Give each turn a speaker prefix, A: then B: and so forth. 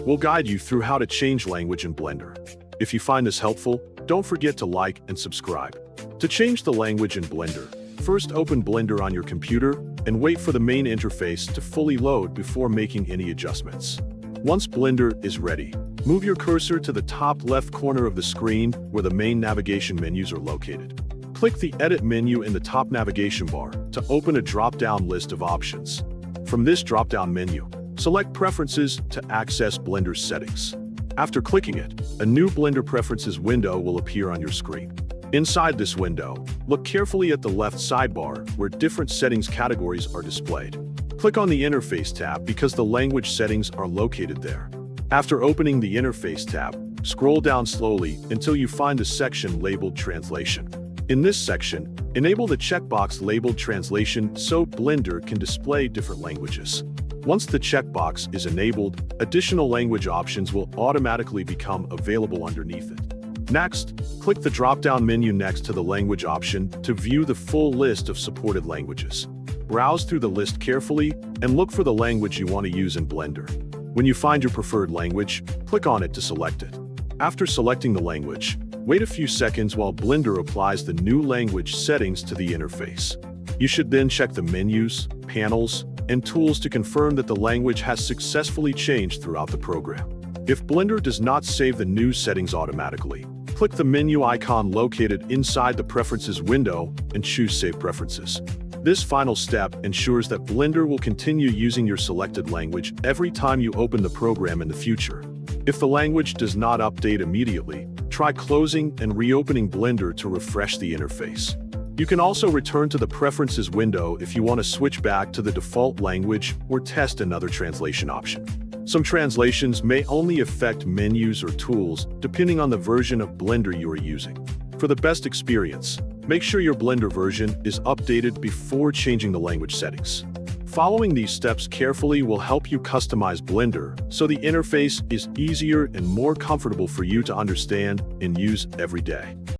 A: We'll guide you through how to change language in Blender. If you find this helpful, don't forget to like and subscribe. To change the language in Blender, first open Blender on your computer and wait for the main interface to fully load before making any adjustments. Once Blender is ready, move your cursor to the top left corner of the screen where the main navigation menus are located. Click the Edit menu in the top navigation bar to open a drop-down list of options. From this drop-down menu, select Preferences to access Blender's settings. After clicking it, a new Blender Preferences window will appear on your screen. Inside this window, look carefully at the left sidebar where different settings categories are displayed. Click on the Interface tab because the language settings are located there. After opening the Interface tab, scroll down slowly until you find a section labeled Translation. In this section, enable the checkbox labeled Translation so Blender can display different languages. Once the checkbox is enabled, additional language options will automatically become available underneath it. Next, click the drop-down menu next to the language option to view the full list of supported languages. Browse through the list carefully and look for the language you want to use in Blender. When you find your preferred language, click on it to select it. After selecting the language, wait a few seconds while Blender applies the new language settings to the interface. You should then check the menus, panels, and tools to confirm that the language has successfully changed throughout the program. If Blender does not save the new settings automatically, click the menu icon located inside the Preferences window and choose Save Preferences. This final step ensures that Blender will continue using your selected language every time you open the program in the future. If the language does not update immediately, try closing and reopening Blender to refresh the interface. You can also return to the Preferences window if you want to switch back to the default language or test another translation option. Some translations may only affect menus or tools depending on the version of Blender you are using. For the best experience, make sure your Blender version is updated before changing the language settings. Following these steps carefully will help you customize Blender so the interface is easier and more comfortable for you to understand and use every day.